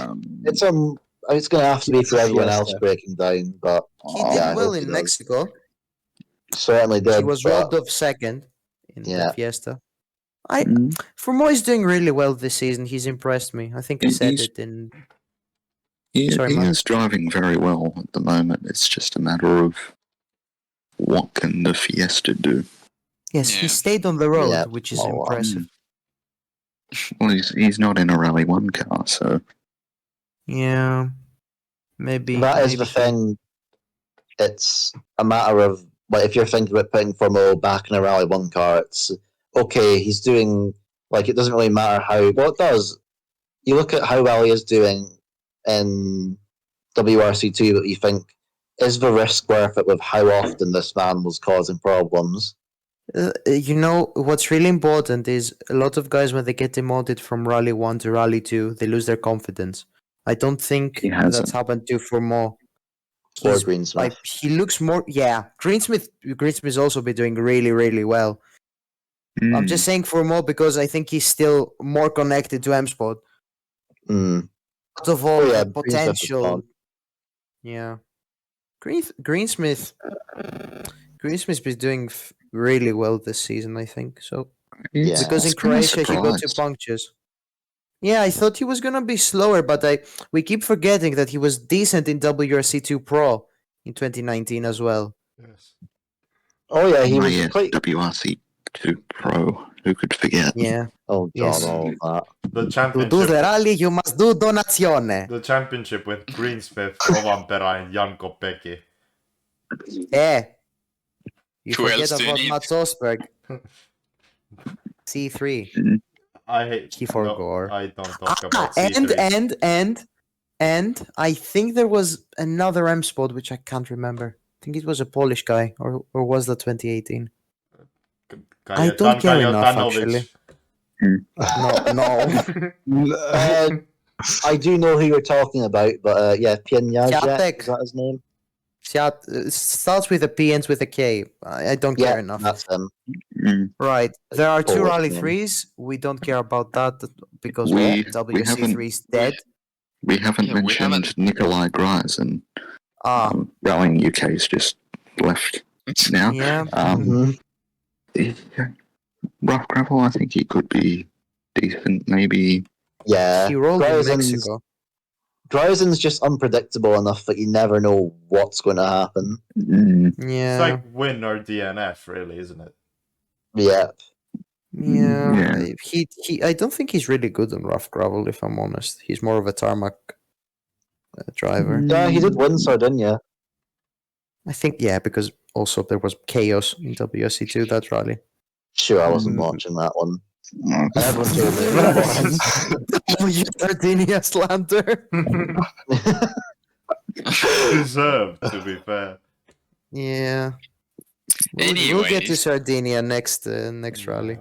It's going to have to be for everyone else breaking down, but He did I well hope he in does. Mexico. Certainly did. He was but rolled off second in the Yeah. Fiesta. Fourmaux is doing really well this season. He's impressed me. I think I said He's- it in. He Sorry, Mark. is driving very well at the moment. It's just a matter of what can the Fiesta do. Yes, he Yeah. stayed on the road, Yeah. which is Oh, impressive. Well, he's not in a Rally 1 car, so Yeah, maybe. that is maybe the thing. It's a matter of, if you're thinking about putting Fourmaux back in a Rally 1 car, it's okay, he's doing, it doesn't really matter how, well, it does. You look at how well he is doing in WRC2, but you think, is the risk worth it with how often this man was causing problems? What's really important is a lot of guys, when they get demoted from Rally 1 to Rally 2, they lose their confidence. I don't think He hasn't. that's happened to Fourmaux. Or He's, Greensmith. he looks more... Yeah, Greensmith also be doing really, really well. I'm just saying Fourmaux because I think he's still more connected to M Sport. Mm. Out of all yeah, the Greensmith is potential. gone. Yeah. Greensmith's been doing really well this season, I think. So Yeah. because in It's been a Croatia he got 2 surprise. punctures. Yeah, I thought he was gonna be slower, but we keep forgetting that he was decent in WRC2 Pro in 2019 as well. Yes. Oh yeah, he was Yes, quite. WRC2 Pro. Who could forget? Yeah. Oh god, Yes. all of that. The To do championship. the rally, you must do donazione. The championship with Greensmith, Rovanperä, and Jan Kopecky. You Who forget else do you about need? Mats Solberg. C3. I hate. Keyforgore. I don't talk about C3. And I think there was another M Sport which I can't remember. I think it was a Polish guy, or was that 2018? I don't care enough, actually. No. I do know who you're talking about, but yeah, Pieniaczek, Kwiatek. is that his name? Starts with a P, ends with a K. I don't care enough. That's him. Right. There are 2 Polish Rally name. 3s. We don't care about that because We WC3 is dead. We haven't Yeah, we mentioned haven't- Nikolai Gries, and Rallying UK's just left now. Yeah. Mhm. Rough gravel, I think he could be decent. Maybe Yeah, He rolled in Greisen's- Mexico. Greisen's just unpredictable enough that you never know what's going to happen. It's Yeah. like win or DNF, really, isn't it? Yeah. Yeah. I don't think he's really good on rough gravel, if I'm honest. He's more of a tarmac driver. Yeah, he did win Sardinia. I think, yeah, because also there was chaos in WRC2 that rally. Sure, I wasn't watching that one. Everyone told me it was. Sardinia slander. Deserved, to be fair. Yeah. We'll get to Anyways. Sardinia next rally.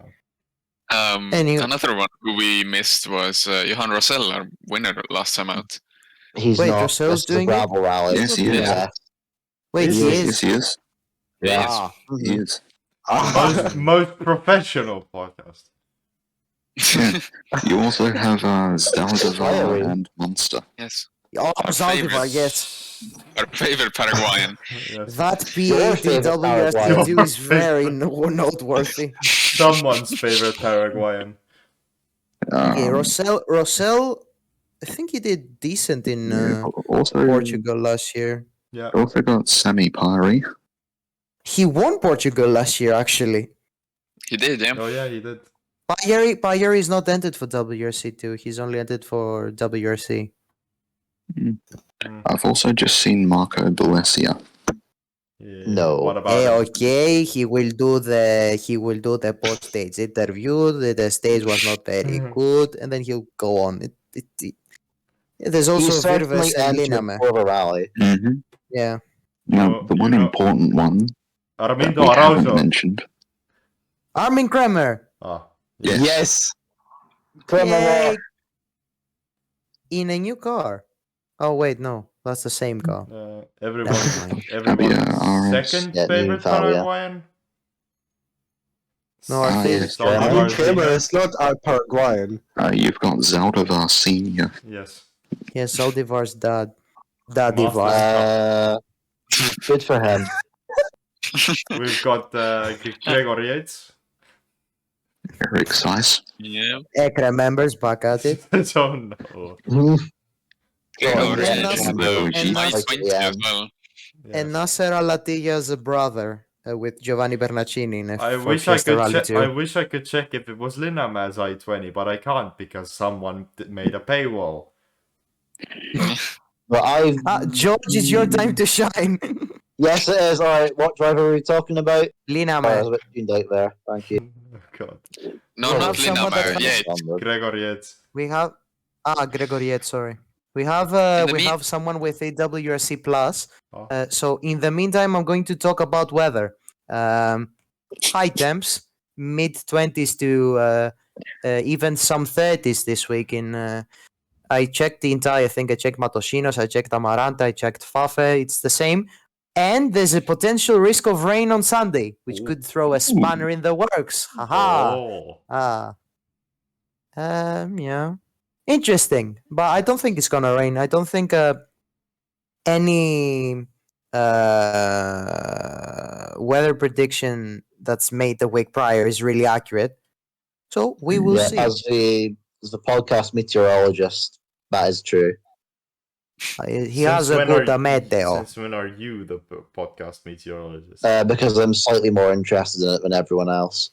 Anyway. Another one who we missed was Johan Rosell, our winner last time out. He's Wait, not. Rousseau's This is a doing it? gravel rally. Yes, he is. Yeah. Wait, he yes, is. he is. Yeah. Ah. He is. Most professional podcast. You also have Zaldivar Fiery. and Monster. Yes. Oh, Our Zaldivar, favorite. yes. Our favorite Paraguayan. Yes. That Your P8 in favorite WRC2 Paraguayan. is very noteworthy. Someone's favorite Paraguayan. Okay, Um, Rosell, I think he did decent in also, Portugal last year. Yeah. also got Sami Pyri. He won Portugal last year, actually. He did, yeah. Oh yeah, he did. Pyri is not entered for WRC2. He's only entered for WRC. I've also just seen Marco Bulacia. Yeah. No. What about Yeah, him? okay. He will do the post stage interview. The stage was not very good, and then he'll go on. There's also He's certainly Virves and entered Liname. for the rally. Mm-hmm. Yeah. Now, No, the you one know- important one that Armindo we haven't Araujo. mentioned. Armin Kremer. Ah, Yes. Yes. Yay. In a new car. Oh wait, no, that's the same car. everyone's Never mind. everyone's RS. second Yeah, favorite New Italia. Paraguayan. No, our favorite. yes. Zaldivar Armin Senior. Kremer is not our Paraguayan. You've got Zaldivar Senior. Yes. Yes, Zaldivar's dad. Dadivar. Master. Good for him. We've got Gregor Yates. Eric Size. Yeah. Ek remembers back at it. I don't know. Gregor yeah, is that's- in my like, 20 yeah. as well. Yes. And Nasser Al-Attiyah's brother with Giovanni Bernaccini in I for wish I Fiesta could Rally check. 2. I wish I could check if it was Linnamäe's I-20, but I can't because someone made a paywall. But George, it's your time to shine. yes, it is. All right, what driver are we talking about? Oh, there's Liname. a bit tuned out there. Thank you. Oh, God. No, We not have someone Linnamäe. that Yeah, Gregor Yates. We have Gregoriet, sorry. We have someone with a WRC plus. Oh. So in the meantime, I'm going to talk about weather. High temps, mid 20s to even some 30s this week. I checked the entire thing. I checked Matoshinos, I checked Amaranta, I checked Fafe. It's the same. And there's a potential risk of rain on Sunday, which could throw a spanner in the works. Haha. Oh. Yeah. Interesting. But I don't think it's gonna rain. I don't think any weather prediction that's made the week prior is really accurate. So we will see. As the podcast meteorologist, that is true. He has a good meteo. Since when are you the podcast meteorologist? Because I'm slightly more interested in it than everyone else.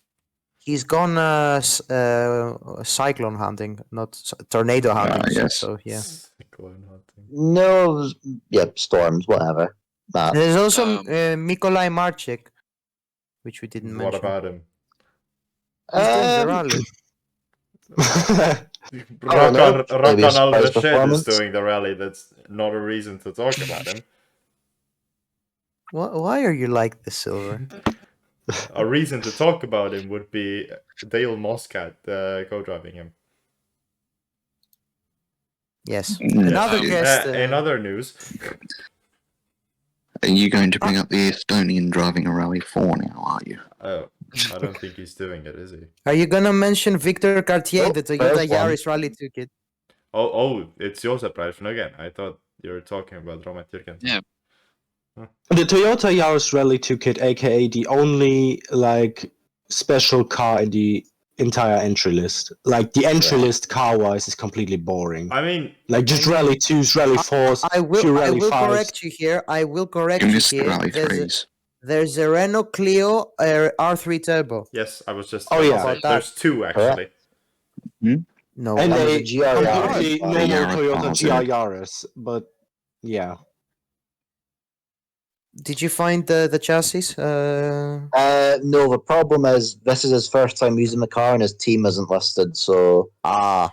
He's gone cyclone hunting, not tornado hunting. yes. So yeah. Cyclone hunting. No, storms, whatever. Nah. There's also Mikolaj Marcek, which we didn't What mention. about him? He's doing the rally. Rakan Al-Rashed is performance. doing the rally. That's not a reason to talk about him. Why are you like this, Silver? A reason to talk about him would be Dale Moscat co-driving him. Yes. Yeah. Another guest. In other news, Are you going to bring up the Estonian driving a Rally 4 now, are you? I don't think he's doing it, is he? Are you gonna mention Victor Cartier, the Toyota first one. Yaris Rally 2 kid? Oh, it's Josep Raifn again. I thought you were talking about Roman Jürgensen. Yeah. The Toyota Yaris Rally 2 kit, aka the only special car in the entire entry list. Like the entry list car-wise is completely boring. I mean, Just Rally 2s, Rally 4s, I will Rally 5s. correct you here. I will correct You you missed the here. Rally 3s. There's a Renault Clio R3 Turbo. yes, I was just. Oh, trying to yeah. say, About that. There's two actually. No, And the a GR completely Yaris. normal Yaris Toyota cars, GR yeah. Yaris. But yeah. did you find the chassis? No, the problem is this is his first time using the car and his team isn't listed, so I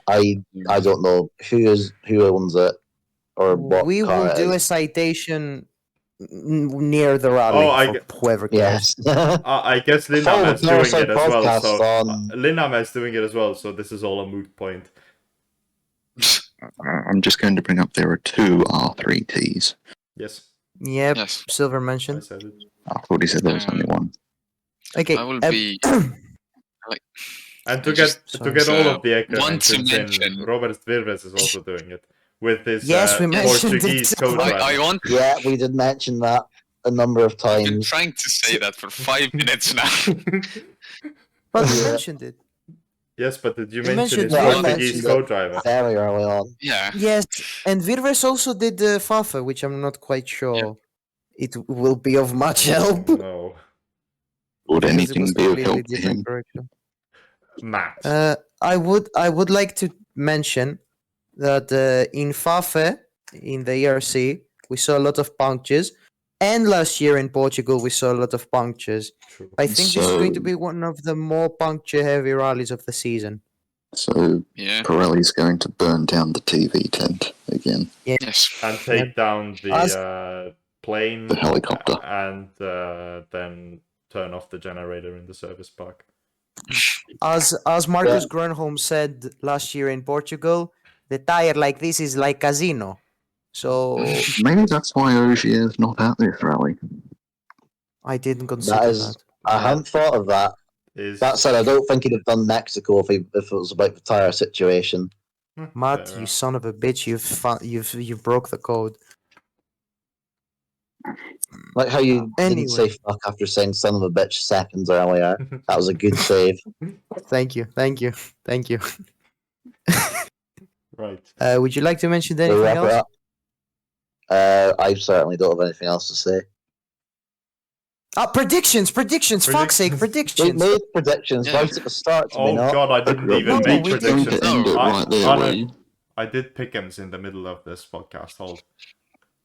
don't know who owns it or what We car will it do a is. citation near the rally for whoever cares. Yes. I guess Follow Linnaman's the doing Parasite it as well. podcast So on- Linnaman's doing it as well. So this is all a moot point. I'm just going to bring up there are two R3Ts. Yes, Yep, Yes. Silver I mentioned. said it. I thought he said there was only one. Okay. I will be. And to I just- get all of the want to mentions in, mention- Robert Virves is also doing it with his Yes, we mentioned it. Portuguese co-driver. I want. Yeah, we did mention that a number of I've been times. trying to say that for 5 minutes now. But you Yeah. mentioned it. Yes, but did you You mention his mentioned- Yeah, I Portuguese mentioned it. co-driver? Very early on. Yeah. Yes, and Virves also did the Fafe, which I'm not quite sure it will be of much help. No, Would because it anything was be of completely help to different him? correction. Matt. I would like to mention that in Fafe, in the ERC, we saw a lot of punctures, and last year in Portugal we saw a lot of punctures. True. I think this is going to So- be one of the more puncture-heavy rallies of the season. So Yeah. Pirelli's going to burn down the TV tent again. Yes. And take down the plane, The helicopter. and then turn off the generator in the service park. As Marcus Grönholm said last year in Portugal, the tire like this is like casino. So Maybe that's why Ogier's not at this rally. I didn't consider That is, that. I hadn't thought of that. Is That said, I don't think he'd have done Mexico if it was about the tire situation. Matt, fair you son of a bitch! You've broke the code. Like how you Anyway. didn't say fuck after saying son of a bitch seconds earlier. That was a good save. Thank you. right. Would you like to mention We'll anything wrap it else? up. I certainly don't have anything else to say. Predictions! Fuck's sake, We predictions! made predictions Yeah. right at the start, did we Oh not? god, I didn't even No, make we Going didn't. predictions. to end it I- right there, I were don't- you? I did pickems in the middle of this podcast. Hold.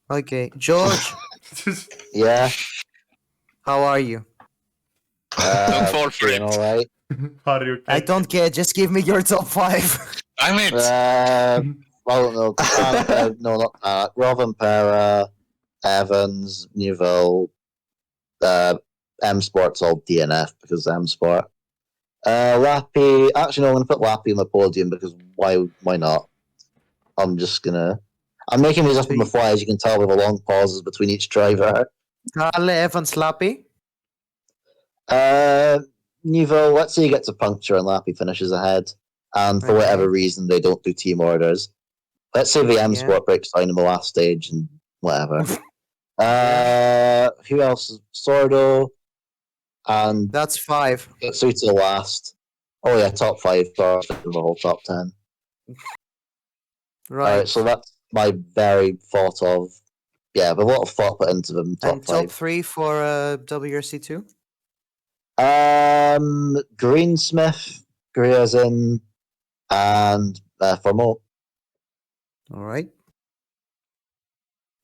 Okay, George, Yeah. how are you? Don't fall for doing it. all right. How do you I don't care. Just give me your top 5. I'm it. Well, no, no, not Tanak. Rovanpera, Evans, Neuville, M Sport's all DNF because M Sport. Lappi. Actually, no, I'm gonna put Lappi on the podium because why not? I'm making these up on the fly, as you can tell, with the long pauses between each driver. Kalle, Evans, Lappi. Neuville, let's say he gets a puncture and Lappi finishes ahead. And for whatever Okay. reason, they don't do team orders. Let's say the M Yeah. Sport breaks down in the last stage and whatever. Who else? Sordo. And That's 5. gets through to the last. Oh yeah, top 5 stars in the whole top 10. Right. Alright, so that's my very thought of. Yeah, but a lot of thought put into them top And top 5. 3 for WRC2? Greensmith, Greasin, and Fourmaux. All right.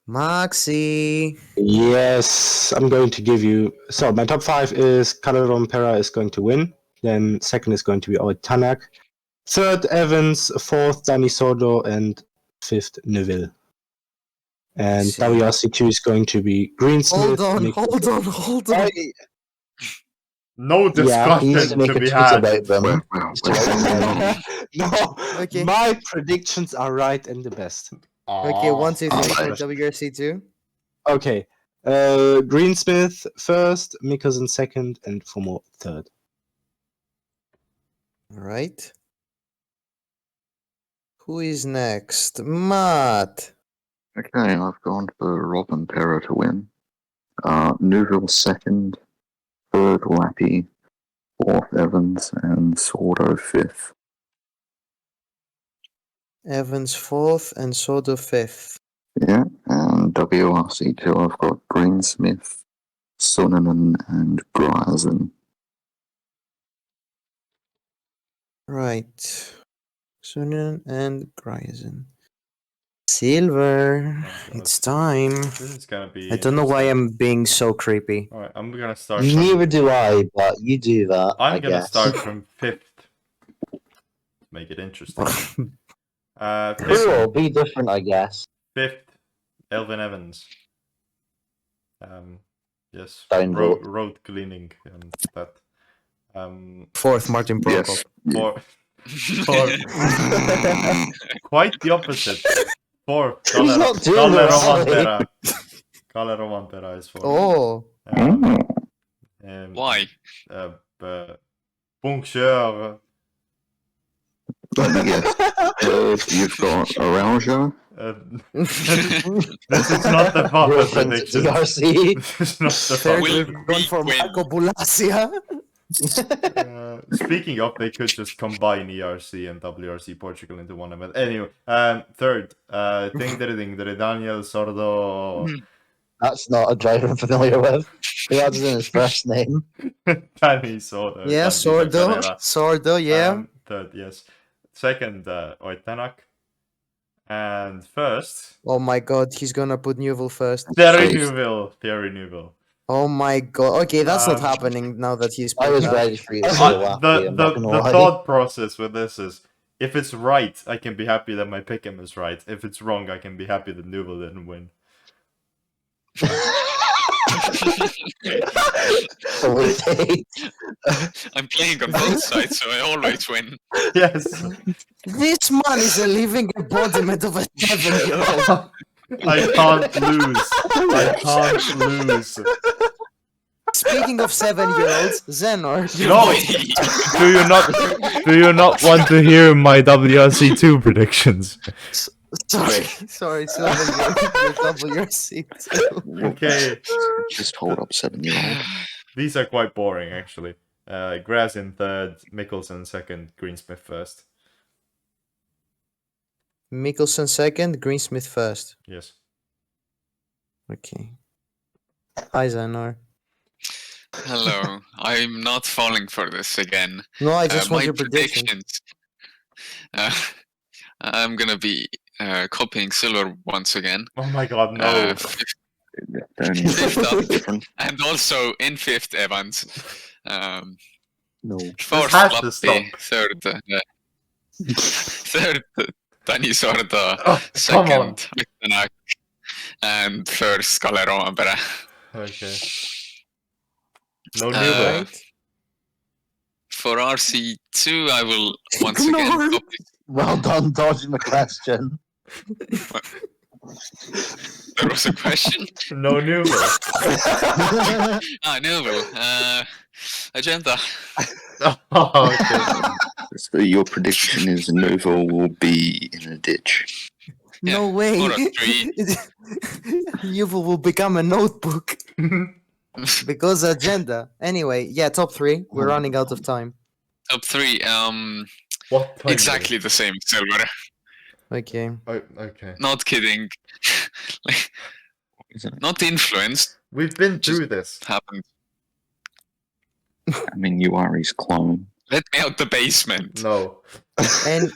Maxi. Yes, I'm going to give you. So my top 5 is Kalle is going to win. Then second is going to be Ott Tanak. Third, Evans. Fourth, Sordo. And fifth, Neuville. And See. WRC2 is going to be Greensmith. Hold on. No Yeah, He discussion needs to make to a be tweet had. about them. No, Okay. my predictions are right and the best. Okay, 1, 2, 3 for Alright. WRC2. Okay, Greensmith first, Mikkelsen second, and Fourmaux third. All right. Who is next? Matt. Okay, I've gone for Robin Perra to win. Neuville second, third Lappi, fourth Evans, and Sordo fifth. Evans 4th and Sordo 5th. Yeah, and WRC2 I've got Greensmith, Suninen, and Greasin. Right. Suninen and Greasin. Silver. It's time. This is gonna be. I don't know why interesting. I'm being so creepy. All right, I'm gonna start. Neither do I, but you do that. I I'm gonna guess. start from 5th. Make it interesting. Cool, be different, I guess. 5th, Elfyn Evans. Yes. Downvote. Road cleaning and that. 4th, Martin Prokop. Yes. Fourth. Quite the opposite. 4th, He's not doing Kalle this, Rovanperä. Kalle Rovanperä is 4th. Oh. Why? Puncture. Let me guess. Third, you've got Araujo. This is not the Fafe Wilson prediction. DRC. This is not the Third, Fafe. we're going for win. Marco Bulacia. Speaking of, they could just combine ERC and WRC Portugal into one event. Anyway, third, Daniel Sordo. That's not a driver I'm familiar with. He has it in his first name. Danny Sordo. Yeah, Sordo. Sordo, yeah. Third, yes. Second, Ott Tanak. And first, Oh my god, he's gonna put Neuville first. Thierry Neuville. Oh my god. Okay, that's not Um, happening now that he's I was put that. ready for you to say Lappi, I'm not The gonna lie. thought process with this is, if it's right, I can be happy that my pickem is right. If it's wrong, I can be happy that Neuville didn't win. I'm playing on both sides, so I always win. Yes. This man is a living embodiment of a 7-year-old. I can't lose. I can't lose. Speaking of 7-year-olds, Zenor. No. Do you not want to hear my WRC2 predictions? Sorry, 7-year-old WRC2. Okay. Just hold up 7-year-old. These are quite boring, actually. Greasin third, Mikkelsen second, Greensmith first. Mikkelsen second, Greensmith first. Yes. Okay. Hi, Zenor. Hello. I'm not falling for this again. No, I just want My your prediction. predictions. I'm gonna be copying Silver once again. Oh my god, no. Fifth up, Different. and also in 5th, Evans. No. 4th, has to Lappi. Third, Dani Sordo. Oh, come on. Second, Ott Tanak. And first, Kalle Rovanperä. Okay. No Neuville. For RC2, I will once again copy. Well done dodging the question. there was a question. No Neuville. Neuville. Agenda. Oh, okay. So your prediction is Neuville will be in a ditch. No way. or a tree. Neuville will become a notebook because agenda. Anyway, yeah, top 3. We're running out of time. Top 3. What time Exactly the same, Silver. Okay. Oh, okay. Not kidding. Like, not influenced. We've been through this. Happened. I mean, you are his clone. Let me out the basement. No. And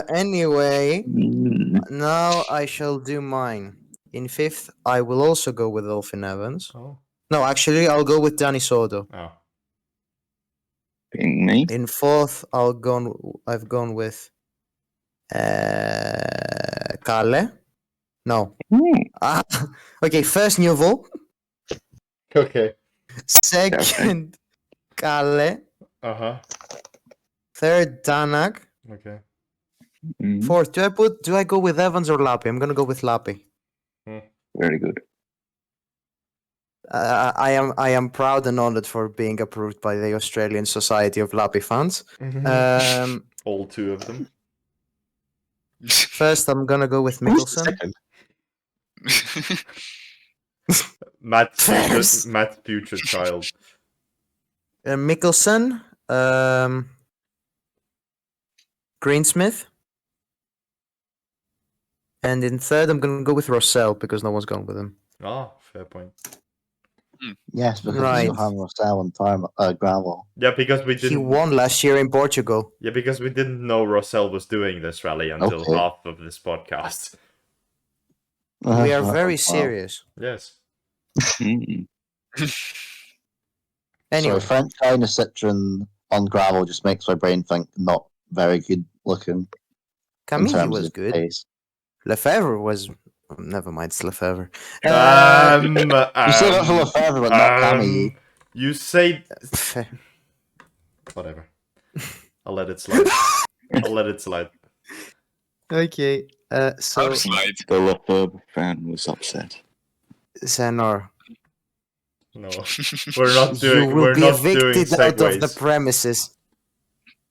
anyway, Mm. now I shall do mine. In 5th, I will also go with Elfyn Evans. Oh. No, actually, I'll go with Danny Sordo. Oh. Being me. In 4th, I've gone with Kalle. No. Mm. Okay, first Neuville. Okay. Second, Kalle. Uh-huh. Third, Tanak. Okay. Mm. 4th, do I go with Evans or Lappi? I'm gonna go with Lappi. Very good. I am proud and honored for being approved by the Australian Society of Lappi fans. All 2 of them. First, I'm gonna go with Mikkelsen. Second. Matt's First. future child. Mikkelsen, Greensmith, and in 3rd, I'm gonna go with Rossell because no one's gone with him. Ah, fair point. Yes, because Right. you have Rossell and gravel. Yeah, because we He didn't. won last year in Portugal. Yeah, because we didn't know Rossell was doing this rally until Okay. half of this podcast. We are Well, very serious. Yes. Mm. Anyway, So French China Citroen on gravel just makes my brain think not very good looking. in Camille terms was of good. pace. Lefebvre was. Never mind, it's Lefebvre. You say that for Lefebvre, but not Camille. You say whatever. I'll let it slide. I'll let it slide. Okay, so Outside. The Lefebvre fan was upset. Senor, No, we're not doing. you will We're be not doing evicted out of the segues. premises.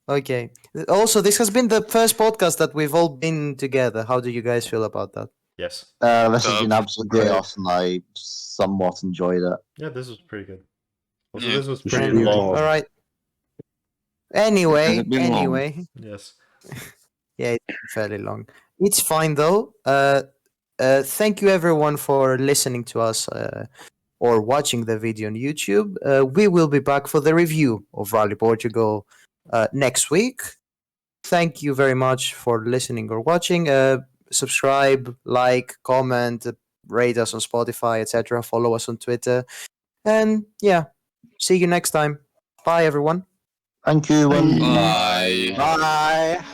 Okay. Also, this has been the first podcast that we've all been together. How do you guys feel about that? Yes. This has been Um, absolute chaos, and I somewhat enjoyed it. Yeah, this was pretty good. Also, Yeah. this was We should pretty do it long. all. All right. Anyway, Has it been long? Yes. Yeah, it's fairly long. It's fine though. Thank you everyone for listening to us or watching the video on YouTube. We will be back for the review of Rally Portugal next week. Thank you very much for listening or watching. Subscribe, like, comment, rate us on Spotify, etc. Follow us on Twitter. And yeah, see you next time. Bye everyone. Thank you. Bye. Bye. Bye.